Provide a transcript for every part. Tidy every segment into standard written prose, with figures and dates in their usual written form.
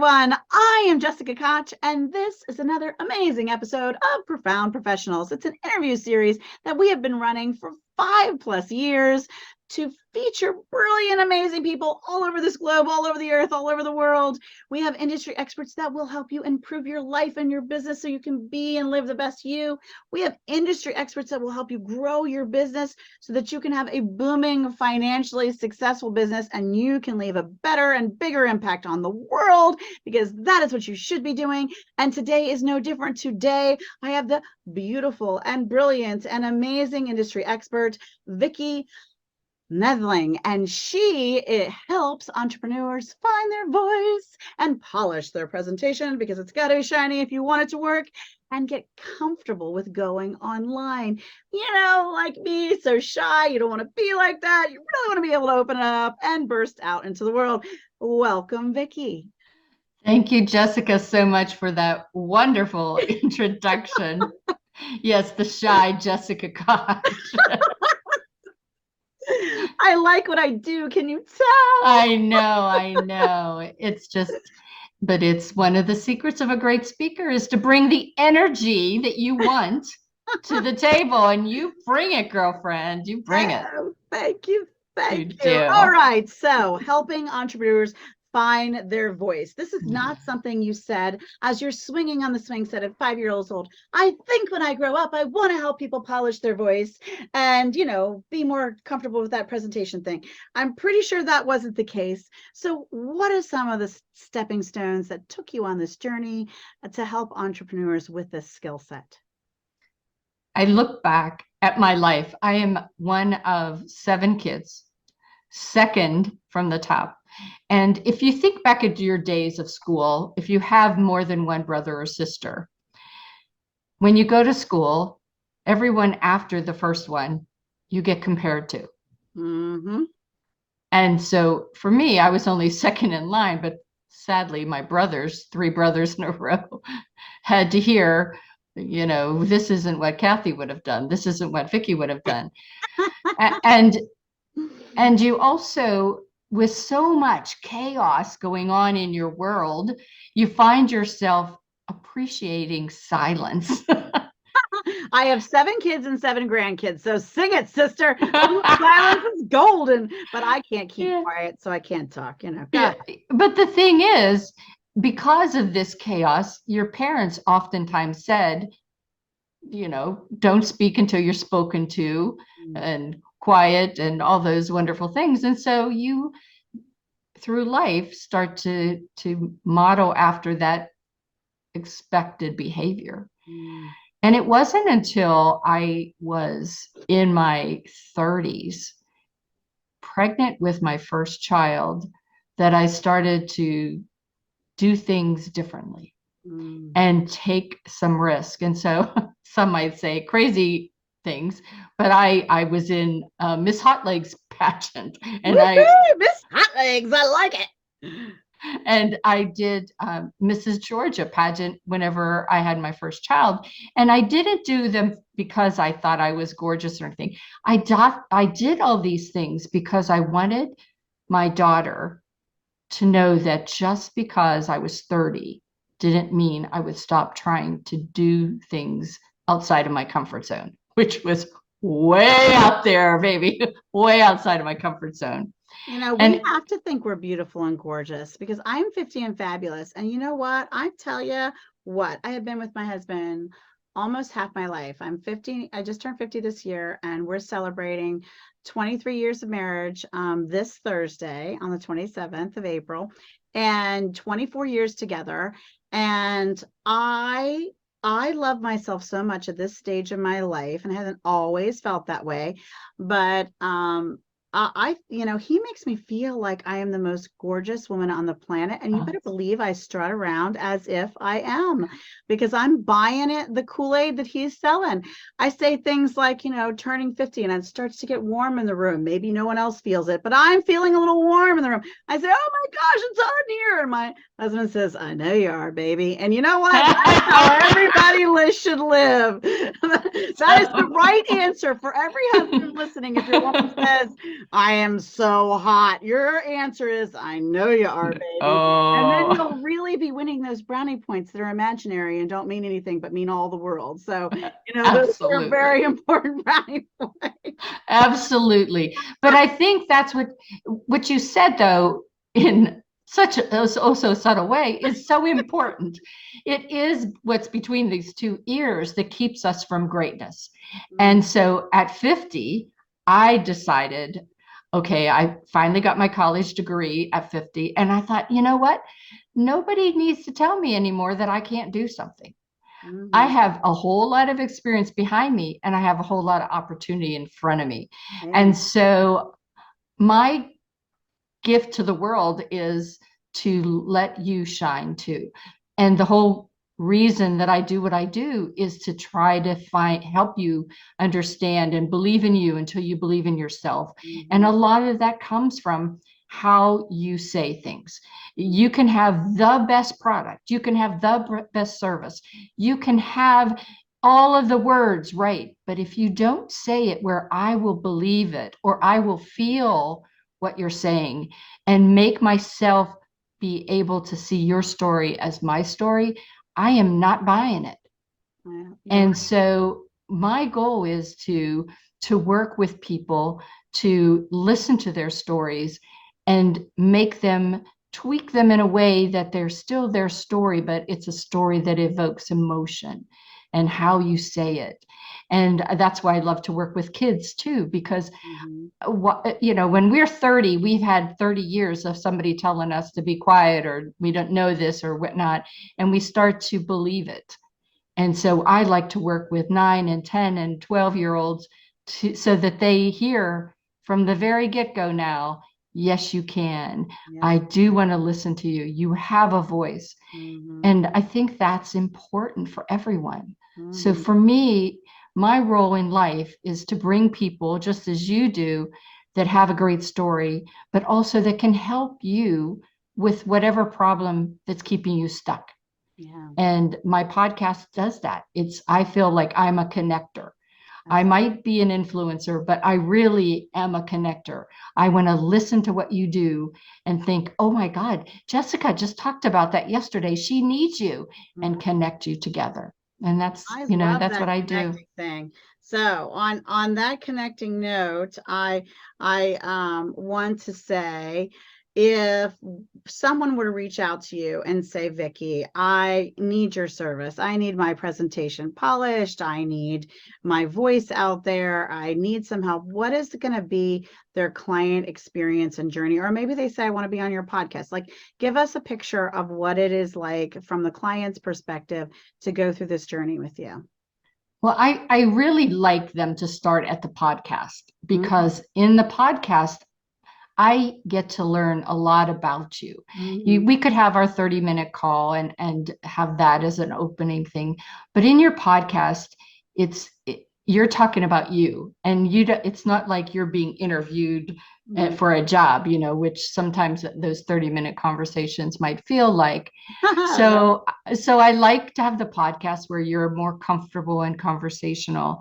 everyone. I am Jessica Koch, and this is another amazing episode of Profound Professionals. It's an interview series that we have been running for 5+ years to feature brilliant, amazing people all over this globe, all over the earth, all over the world. We have industry experts that will help you improve your life and your business so you can be and live the best you. We have industry experts that will help you grow your business so that you can have a booming, financially successful business and you can leave a better and bigger impact on the world, because that is what you should be doing. And today is no different. Today, I have the beautiful and brilliant and amazing industry expert, Vicki Noethling, and it helps entrepreneurs find their voice and polish their presentation, because it's got to be shiny if you want it to work, and get comfortable with going online. You know, like me, so shy, you don't want to be like that. You really want to be able to open it up and burst out into the world. Welcome, Vicki. Thank you, Jessica, so much for that wonderful introduction. Yes, the shy Jessica Koch. I like what I do. Can you tell? I know. But it's one of the secrets of a great speaker is to bring the energy that you want to the table, and you bring it, girlfriend. You bring it. Thank you. You do. All right. So, helping entrepreneurs find their voice. This is not something you said as you're swinging on the swing set at 5 years old. I think when I grow up, I want to help people polish their voice and, be more comfortable with that presentation thing. I'm pretty sure that wasn't the case. So what are some of the stepping stones that took you on this journey to help entrepreneurs with this skill set? I look back at my life. I am one of 7 kids, second from the top. And if you think back at your days of school, if you have more than one brother or sister, when you go to school, everyone after the first one, you get compared to. Mm-hmm. And so for me, I was only second in line, but sadly, my 3 brothers in a row, had to hear, this isn't what Kathy would have done. This isn't what Vicki would have done. And you also, with so much chaos going on in your world, you find yourself appreciating silence. I have 7 kids and 7 grandkids, so sing it, sister. Silence is golden, but I can't keep quiet, so I can't talk, Yeah. But the thing is, because of this chaos, your parents oftentimes said, don't speak until you're spoken to, and quiet and all those wonderful things. And so you, through life, start to model after that expected behavior. And it wasn't until I was in my 30s, pregnant with my first child, that I started to do things differently and take some risk. And so some might say crazy things, but I was in Miss Hot Legs pageant, and Miss Hot Legs, I like it. And I did Mrs. Georgia pageant whenever I had my first child. And I didn't do them because I thought I was gorgeous or anything. I did all these things because I wanted my daughter to know that just because I was 30 didn't mean I would stop trying to do things outside of my comfort zone, which was way out there, baby, way outside of my comfort zone. We have to think we're beautiful and gorgeous, because I'm 50 and fabulous. And you know what? I tell you what, I have been with my husband almost half my life. I'm 50. I just turned 50 this year, and we're celebrating 23 years of marriage this Thursday on the 27th of April, and 24 years together. And I love myself so much at this stage of my life, and I haven't always felt that way, but he makes me feel like I am the most gorgeous woman on the planet. And you better believe I strut around as if I am, because I'm buying it, the Kool-Aid that he's selling. I say things like, turning 50 and it starts to get warm in the room. Maybe no one else feels it, but I'm feeling a little warm in the room. I say, oh my gosh, it's hot in here. And my husband says, I know you are, baby. And you know what? That's how everybody should live. That is the right answer for every husband listening. If your woman says, I am so hot. Your answer is, I know you are, baby. And then Oh, you'll really be winning those brownie points that are imaginary and don't mean anything but mean all the world. So, those are very absolutely. important brownie points. Absolutely. But I think that's what you said though in such a also subtle way is so important. It is what's between these two ears that keeps us from greatness. Mm, And so at 50, I decided, okay, I finally got my college degree at 50. And I thought, you know what? Nobody needs to tell me anymore that I can't do something. I mhm. have a whole lot of experience behind me and I have a whole lot of opportunity in front of me. Amen. And so my gift to the world is to let you shine too. And the whole reason that I do what I do is to try to help you understand and believe in you until you believe in yourself. And Mhm, a lot of that comes from how you say things. You can have the best product, you can have the best service, you can have all of the words right, but if you don't say it where I will believe it or I will feel what you're saying and make myself be able to see your story as my story, I am not buying it. yeah, you're And right. so my goal is to work with people, to listen to their stories and make them tweak them in a way that they're still their story, but it's a story that evokes emotion and how you say it. And that's why I love to work with kids too, because Mhm, when we're 30, we've had 30 years of somebody telling us to be quiet or we don't know this or whatnot, and we start to believe it. And so I like to work with 9 and 10 and 12-year-olds so that they hear from the very get-go now, yes, you can. yes. I do want to listen to you. You have a voice. Mhm, And I think that's important for everyone. So mhm, for me, my role in life is to bring people, just as you do, that have a great story, but also that can help you with whatever problem that's keeping you stuck. yeah, And my podcast does that. I feel like I'm a connector. I that's might be an influencer, but I really am a connector. I want to listen to what you do and think, oh my God, Jessica just talked about that yesterday. She needs you and mhm. connect you together. And I love that's that what I do. connecting thing. So on that connecting note, I want to say, if someone were to reach out to you and say, Vicki, I need your service. I need my presentation polished. I need my voice out there. I need some help. What is going to be their client experience and journey? Or maybe they say, I want to be on your podcast. Like, give us a picture of what it is like from the client's perspective to go through this journey with you. Well, I really like them to start at the podcast Mhm, because in the podcast, I get to learn a lot about you. mhm, We could have our 30-minute call and have that as an opening thing, but in your podcast, you're talking about you, and it's not like you're being interviewed mhm. for a job, which sometimes those 30-minute conversations might feel like. Right. So I like to have the podcast where you're more comfortable and conversational,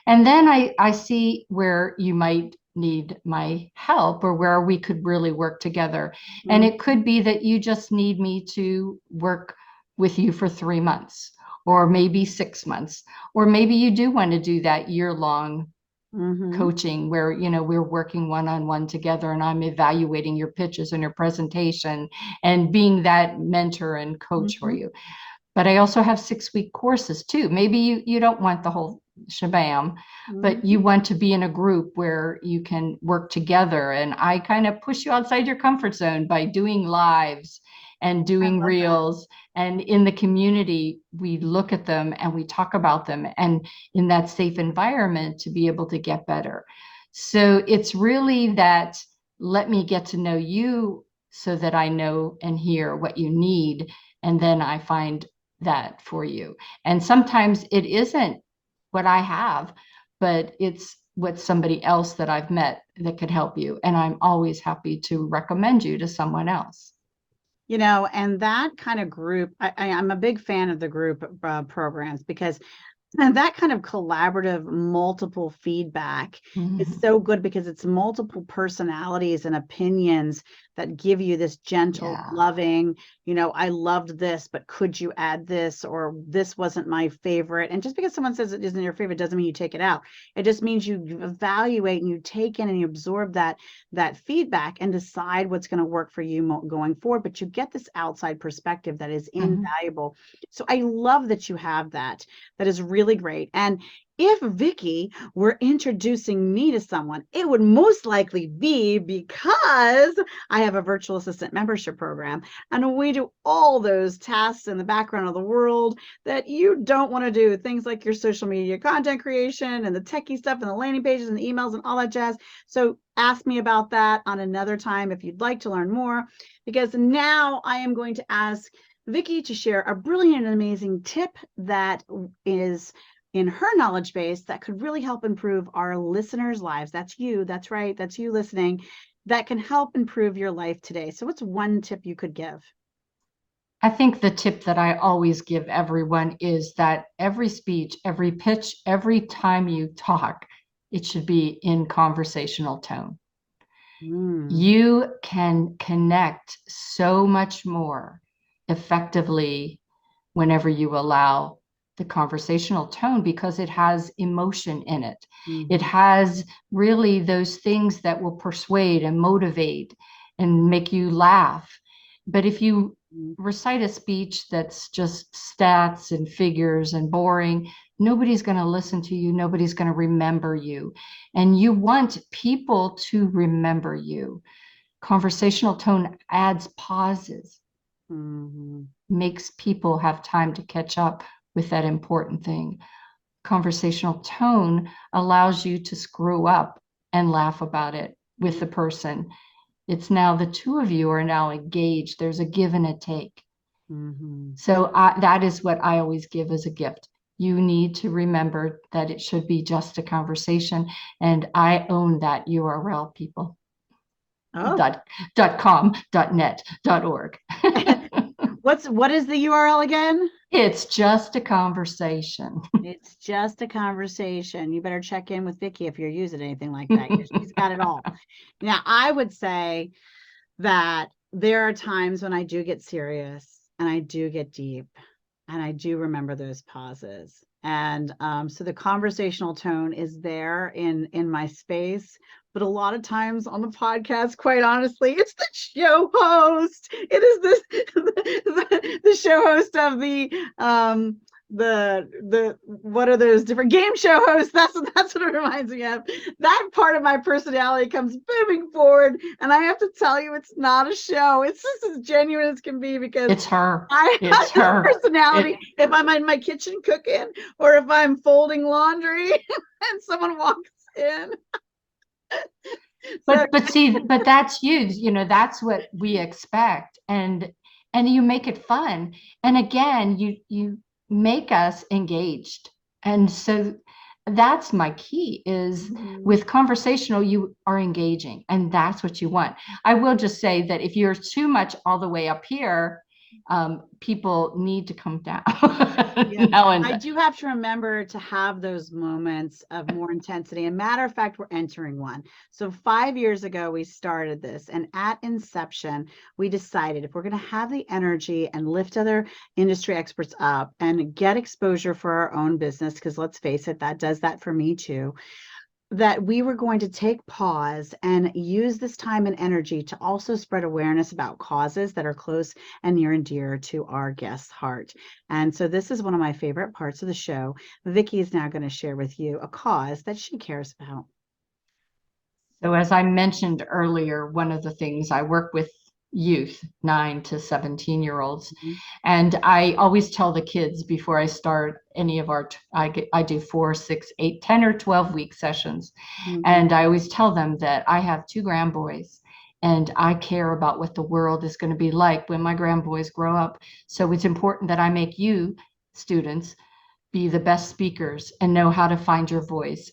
and then I see where you might need my help or where we could really work together. And Mhm, it could be that you just need me to work with you for 3 months or maybe 6 months, or maybe you do want to do that year-long mhm, coaching where we're working one-on-one together and I'm evaluating your pitches and your presentation and being that mentor and coach for mhm, you. But I also have 6-week courses too. Maybe you don't want the whole shabam, but mhm. you want to be in a group where you can work together. And I kind of push you outside your comfort zone by doing lives and I doing love that. reels. And in the community, we look at them and we talk about them and in that safe environment to be able to get better. So it's really that let me get to know you so that I know and hear what you need. And then I find that for you. And sometimes it isn't what I have, but it's what somebody else that I've met that could help you. And I'm always happy to recommend you to someone else. And that kind of group, I'm a big fan of the group programs because And that kind of collaborative, multiple feedback is so good because it's multiple personalities and opinions that give you this gentle, Yeah. loving, I loved this, but could you add this? Or this wasn't my favorite. And just because someone says it isn't your favorite doesn't mean you take it out. It just means you evaluate and you take in and you absorb that feedback and decide what's going to work for you going forward. But you get this outside perspective that is invaluable. So I love that you have that. That is really great. And if Vicki were introducing me to someone, it would most likely be because I have a virtual assistant membership program and we do all those tasks in the background of the world that you don't want to do. Things like your social media content creation and the techie stuff and the landing pages and the emails and all that jazz. So ask me about that on another time if you'd like to learn more, because now I am going to ask Vicki to share a brilliant and amazing tip that is in her knowledge base that could really help improve our listeners' lives. That's you. That's right. That's you listening. That can help improve your life today. So what's one tip you could give? I think the tip that I always give everyone is that every speech, every pitch, every time you talk, it should be in conversational tone. You can connect so much more effectively whenever you allow the conversational tone, because it has emotion in it. It has really those things that will persuade and motivate and make you laugh. But if you recite a speech that's just stats and figures and boring, nobody's going to listen to you. Nobody's going to remember you. And you want people to remember you. Conversational tone adds pauses, makes people have time to catch up with that important thing. Conversational tone allows you to screw up and laugh about it with the person. It's now the two of you are now engaged. There's a give and a take. So that is what I always give as a gift. You need to remember that it should be just a conversation. And I own that URL, people. .com, .net, .org. What is the URL again? It's just a conversation. It's just a conversation. You better check in with Vicki if you're using anything like that. She's got it all. Now, I would say that there are times when I do get serious and I do get deep and I do remember those pauses. And so the conversational tone is there in my space. But a lot of times on the podcast, quite honestly, it's the show host. It is this the show host of the what are those different game show hosts? That's what it reminds me of. That part of my personality comes booming forward, and I have to tell you, it's not a show. It's just as genuine as can be, because it's her. I have her personality. If I'm in my kitchen cooking, or if I'm folding laundry, and someone walks in. But that's you, that's what we expect. And you make it fun. And again, you make us engaged. And so that's my key is with conversational, you are engaging, and that's what you want. I will just say that if you're too much all the way up here, people need to come down. Now and I do have to remember to have those moments of more intensity. And matter of fact, we're entering one. So 5 years ago, we started this, and at inception, we decided if we're going to have the energy and lift other industry experts up and get exposure for our own business, because let's face it, that does that for me too, that we were going to take pause and use this time and energy to also spread awareness about causes that are close and near and dear to our guest's heart. And so this is one of my favorite parts of the show. Vicki is now going to share with you a cause that she cares about. So as I mentioned earlier, one of the things I work with youth, 9 to 17-year-olds. And I always tell the kids before I start any of I do 4, 6, 8, 10 or 12 week sessions. And I always tell them that I have 2 grandboys and I care about what the world is going to be like when my grandboys grow up. So it's important that I make you students be the best speakers and know how to find your voice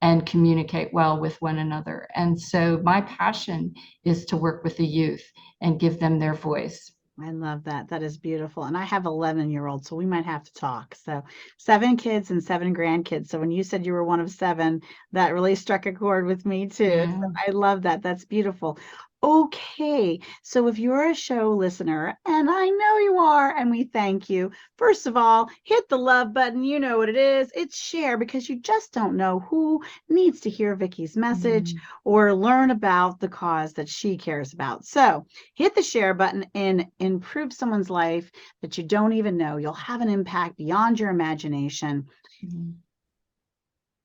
and communicate well with one another. And so my passion is to work with the youth and give them their voice. I love that. That is beautiful. And I have 11-year-olds, so we might have to talk. So 7 kids and 7 grandkids. So when you said you were one of 7, that really struck a chord with me too. So Yeah. I love that. That's beautiful. Okay. So if you're a show listener, and I know you are, and we thank you, first of all, hit the love button. You know what it is. It's share because you just don't know who needs to hear Vicki's message Mm. or learn about the cause that she cares about. So hit the share button and improve someone's life that you don't even know. You'll have an impact beyond your imagination. Mm.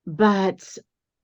But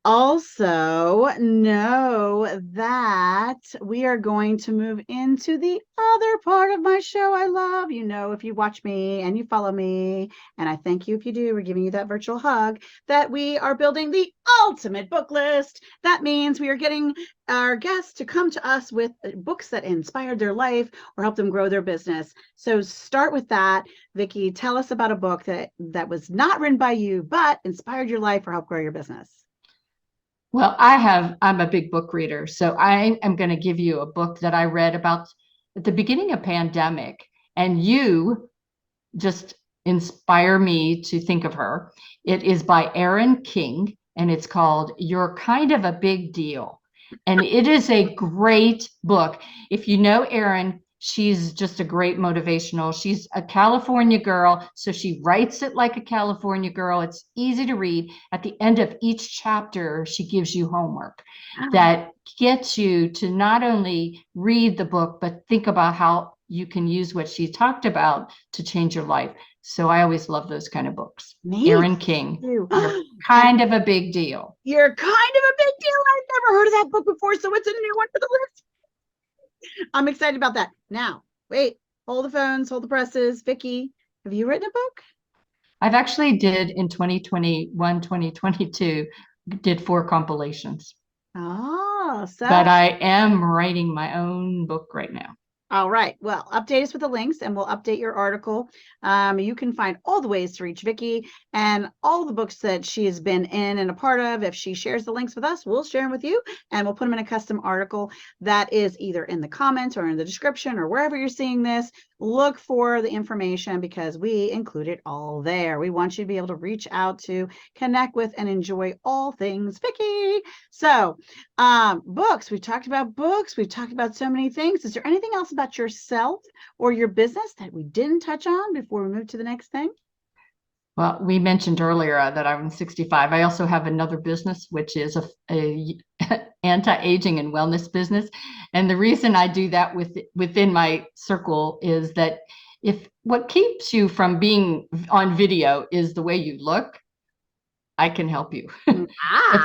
also know that we are going to move into the other part of my show I love. You know, if you watch me and you follow me, and I thank you if you do, we're giving you that virtual hug, that we are building the ultimate book list. That means we are getting our guests to come to us with books that inspired their life or help them grow their business. So start with that. Vicki, tell us about a book that was not written by you, but inspired your life or helped grow your business. Well, I'm a big book reader. So I am going to give you a book that I read about at the beginning of pandemic. And you just inspire me to think of her. It is by Erin King, and it's called You're Kind of a Big Deal. And it is a great book. If you know Erin, she's just a great motivational. She's a California girl, so she writes it like a California girl. It's easy to read. At the end of each chapter, she gives you homework that gets you to not only read the book, but think about how you can use what she talked about to change your life. So I always love those kind of books. Me Erin King, too. you're And kind of a big deal. you're kind of a big deal. I've never heard of that book before, so it's a new one for the list. I'm excited about that. Now, wait, hold the phones, hold the presses. Vicki, have you written a book? I've actually did in 2021, 2022, did 4 compilations, Oh, so but I am writing my own book right now. all right. Well, update us with the links and we'll update your article. You can find all the ways to reach Vicki and all the books that she has been in and a part of. If she shares the links with us, we'll share them with you and we'll put them in a custom article that is either in the comments or in the description or wherever you're seeing this. Look for the information because we include it all there. We want you to be able to reach out to, connect with, and enjoy all things Vicki. So, books. We've talked about books. We've talked about so many things. Is there anything else about yourself or your business that we didn't touch on before we move to the next thing? Well, we mentioned earlier that I'm 65. I also have another business, which is a anti-aging and wellness business. And the reason I do that within my circle is that if what keeps you from being on video is the way you look, I can help you. But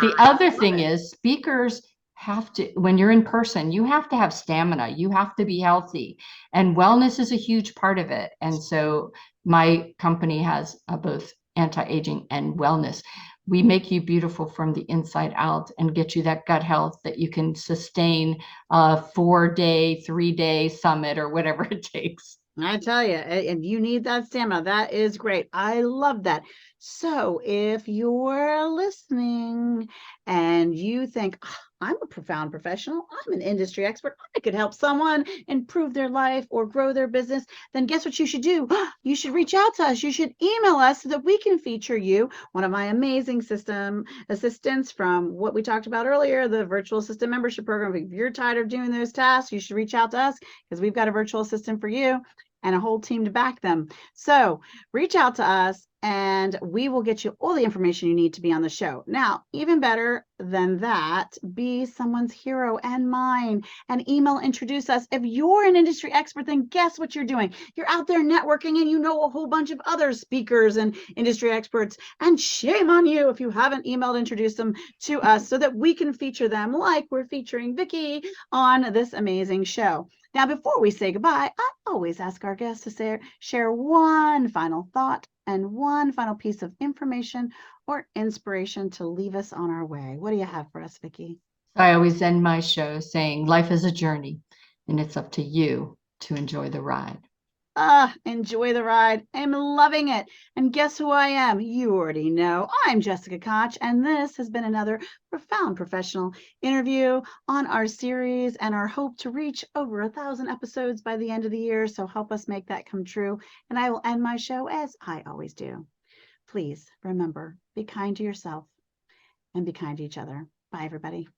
the I other love thing it. is speakers have to, when you're in person, you have to have stamina, you have to be healthy, and wellness is a huge part of it. And so my company has both anti-aging and wellness. We make you beautiful from the inside out and get you that gut health that you can sustain a 4-day, 3-day summit or whatever it takes. I tell you, and you need that stamina. That is great. I love that. So, if you're listening and you think, "Ah, I'm a profound professional, I'm an industry expert, I could help someone improve their life or grow their business, then guess what you should do? You should reach out to us. You should email us so that we can feature you. One of my amazing system assistants from what we talked about earlier, the virtual assistant membership program. If you're tired of doing those tasks, you should reach out to us because we've got a virtual assistant for you and a whole team to back them. So reach out to us and we will get you all the information you need to be on the show. Now, even better than that, be someone's hero and mine and email introduce us. If you're an industry expert, then guess what you're doing? You're out there networking and you know a whole bunch of other speakers and industry experts. And shame on you if you haven't emailed introduce them to us so that we can feature them like we're featuring Vicki on this amazing show. Now, before we say goodbye, I always ask our guests to share one final thought and one final piece of information or inspiration to leave us on our way. What do you have for us, Vicki? I always end my show saying life is a journey and it's up to you to enjoy the ride. Enjoy the ride. I'm loving it. And guess who I am? You already know. I'm Jessica Koch, and this has been another profound professional interview on our series and our hope to reach over 1,000 episodes by the end of the year. So help us make that come true. And I will end my show as I always do. Please remember, be kind to yourself and be kind to each other. Bye, everybody.